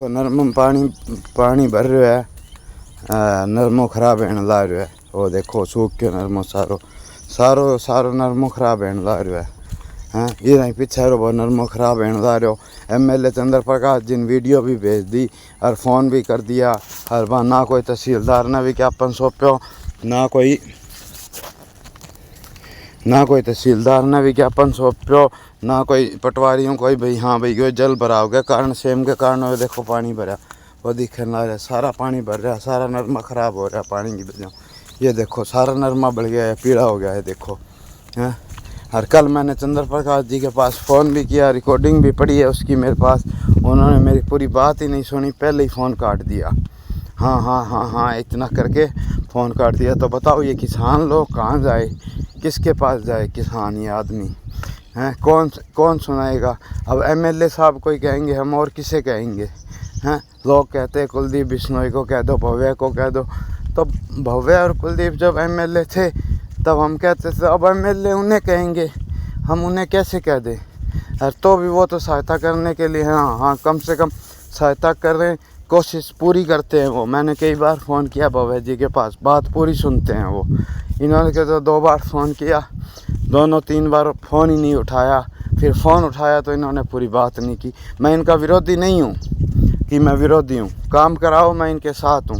तो नरमो पानी भर रहा है। नरमो खराब होने ला रहा है। वो देखो सूख के नरमो सारो नरमो खराब होने ला रहा है। हाँ ये पीछे रो वो नरमो खराब होने ला रहा हो। MLA चंद्र प्रकाश जी ने वीडियो भी भेज दी और फ़ोन भी कर दिया। हर बार ना कोई तहसीलदार ने विज्ञापन सौंप्यो, ना कोई तहसीलदार ने विज्ञापन सौंप्यो, ना कोई पटवारियों कोई भाई हाँ भाई ये जल भराव के कारण सेम के कारण वो देखो पानी भरा वो दिखने लग रहा है। सारा पानी भर रहा है, सारा नरमा ख़राब हो रहा है पानी की वजह। ये देखो सारा नरमा बढ़ गया है, पीला हो गया है देखो। हैं हर कल मैंने चंद्र प्रकाश जी के पास फ़ोन भी किया, रिकॉर्डिंग भी पड़ी है उसकी मेरे पास। उन्होंने मेरी पूरी बात ही नहीं सुनी, पहले ही फ़ोन काट दिया। हाँ इतना करके फ़ोन काट दिया। तो बताओ ये किसान लोग कहाँ जाए, किसके पास जाए किसान ये आदमी हैं? कौन सुनाएगा? अब MLA साहब को ही कहेंगे हम, और किसे कहेंगे? हैं लोग कहते हैं कुलदीप बिश्नोई को कह दो, भव्य को कह दो। तो भव्य और कुलदीप जब MLA थे तब हम कहते थे, अब MLA उन्हें कहेंगे, हम उन्हें कैसे कह दें? तो भी वो तो सहायता करने के लिए हाँ कम से कम सहायता कर रहे हैं, कोशिश पूरी करते हैं वो। मैंने कई बार फ़ोन किया भव्य जी के पास, बात पूरी सुनते हैं वो। इन्होंने तो 2 बार फ़ोन किया, 2-3 बार फ़ोन ही नहीं उठाया। फिर फ़ोन उठाया तो इन्होंने पूरी बात नहीं की। मैं इनका विरोधी नहीं हूँ कि मैं विरोधी हूँ, काम कराओ मैं इनके साथ हूँ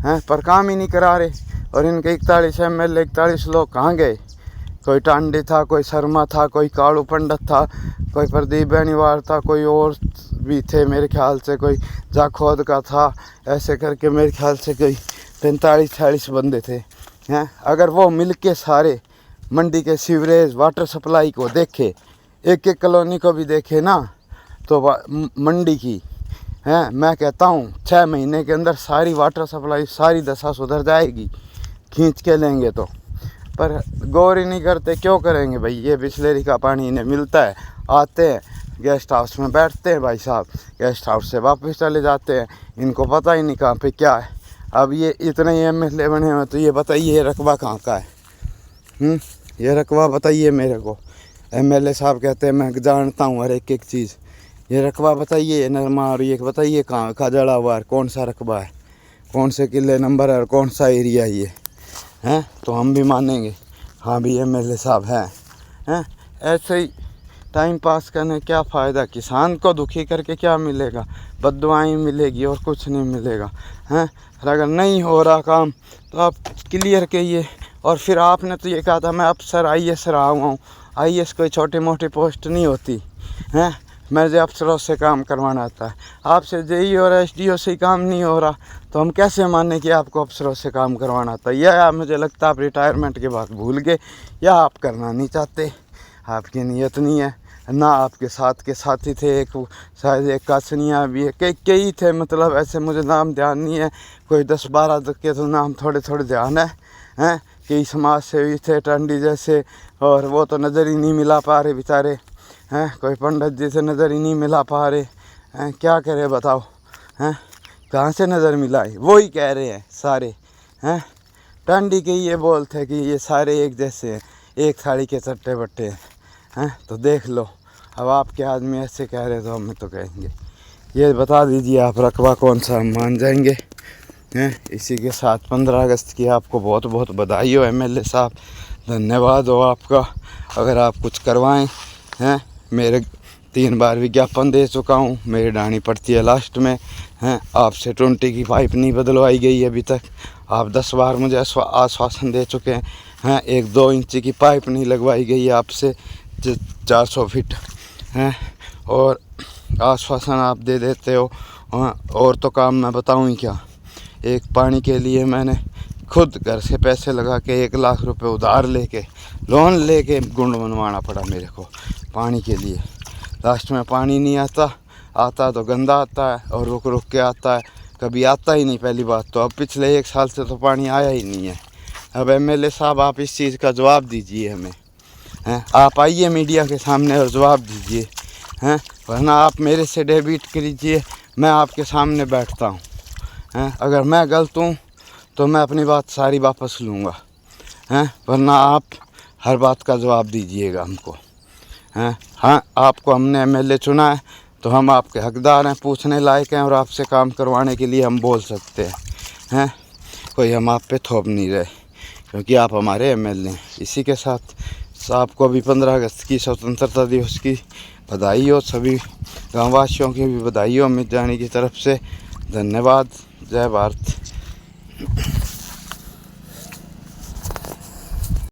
हैं, पर काम ही नहीं करा रहे। और इनके 41 MLA 41 लोग कहाँ गए? कोई टांडी था, कोई शर्मा था, कोई कालू पंडित था, कोई प्रदीप बेनीवाल था, कोई और भी थे मेरे ख्याल से, कोई जाखोद का था। ऐसे करके मेरे ख्याल से कोई 45-46 बंदे थे हैं। अगर वो मिल के सारे मंडी के सीवरेज वाटर सप्लाई को देखे, एक कॉलोनी को भी देखे ना, तो मंडी की हैं मैं कहता हूँ 6 महीने के अंदर सारी वाटर सप्लाई सारी दशा सुधर जाएगी, खींच के लेंगे तो। पर गौर ही नहीं करते, क्यों करेंगे भाई? ये बिस्लेरी का पानी इन्हें मिलता है, आते हैं गेस्ट हाउस में बैठते हैं भाई साहब, गेस्ट हाउस से वापस चले जाते हैं। इनको पता ही नहीं कहाँ पे क्या है। अब ये इतने ही MLA बने हुए, तो ये बताइए ये रकबा कहाँ का है? ये रकबा बताइए मेरे को। MLA साहब कहते हैं मैं जानता हूँ हर एक चीज़। ये रकबा बताइए नरमा, और ये बताइए कहाँ का जड़ा हुआ है, कौन सा रकबा है, कौन से किले नंबर है और कौन सा एरिया है ये हैं? तो हम भी मानेंगे हाँ भी MLA साहब हैं। ऐसे ही टाइम पास करने क्या फ़ायदा? किसान को दुखी करके क्या मिलेगा? बददुआएं मिलेगी और कुछ नहीं मिलेगा हैं। अगर नहीं हो रहा काम तो आप क्लियर कहिए। और फिर आपने तो ये कहा था मैं अफसर IAS रहा हूँ। IAS कोई छोटी मोटी पोस्ट नहीं होती हैं। मुझे अफसरों से काम करवाना आता है, आपसे JE और SDO से ही काम नहीं हो रहा, तो हम कैसे माने कि आपको अफसरों से काम करवाना आता है? या मुझे लगता है आप रिटायरमेंट के बाद भूल गए, या आप करना नहीं चाहते, आपकी नीयत नहीं है ना। आपके साथ के साथी थे, एक शायद एक कासनिया भी है, कई थे, मतलब ऐसे मुझे नाम ध्यान नहीं है, कोई 10-12 के तो नाम थोड़े ध्यान है हैं। कई समाज सेवी थे टंडी जैसे, और वो तो नज़र ही नहीं मिला पा रहे बेचारे हैं। कोई पंडित जी से नज़र ही नहीं मिला पा रहे हैं, क्या करे बताओ हैं? कहाँ से नज़र मिलाए? वो ही कह रहे हैं सारे हैं। टंडी के ये बोलते कि ये सारे एक जैसे हैं, एक थाली के चट्टे बट्टे हैं। तो देख लो, अब आपके आदमी ऐसे कह रहे तो हमें तो कहेंगे। ये बता दीजिए आप रकबा कौन सा, हम मान जाएंगे हैं। इसी के साथ 15 अगस्त की आपको बहुत बहुत बधाई हो MLA साहब, धन्यवाद हो आपका। अगर आप कुछ करवाएं हैं, मेरे 3 बार विज्ञापन दे चुका हूँ, मेरी डाणी पड़ती है लास्ट में हैं। आपसे 20 की पाइप नहीं बदलवाई गई अभी तक, आप 10 बार मुझे आश्वासन दे चुके हैं। एक 2 इंच की पाइप नहीं लगवाई गई आपसे 400 फीट हैं, और आश्वासन आप दे देते हो। और तो काम मैं बताऊँ ही क्या। एक पानी के लिए मैंने खुद घर से पैसे लगा के 1 लाख रुपए उधार लेके, लोन लेके गुंड बनवाना पड़ा मेरे को पानी के लिए। लास्ट में पानी नहीं आता तो गंदा आता है, और रुक के आता है, कभी आता ही नहीं पहली बात तो। अब पिछले 1 साल से तो पानी आया ही नहीं है। अब MLA साहब आप इस चीज़ का जवाब दीजिए हमें हैं। आप आइए मीडिया के सामने और जवाब दीजिए हैं, वरना आप मेरे से डेबिट कीजिए, मैं आपके सामने बैठता हूँ हैं। अगर मैं गलत हूँ तो मैं अपनी बात सारी वापस लूँगा हैं, वरना आप हर बात का जवाब दीजिएगा हमको हैं। हाँ आपको हमने MLA चुना है तो हम आपके हकदार हैं, पूछने लायक हैं और आपसे काम करवाने के लिए हम बोल सकते हैं। कोई हम आप पे थोप नहीं रहे, क्योंकि आप हमारे एमएलए हैं। इसी के साथ आपको भी 15 अगस्त की स्वतंत्रता दिवस की बधाई हो, सभी गाँववासियों की भी बधाई हो अमित जानी की तरफ से। धन्यवाद। जय भारत।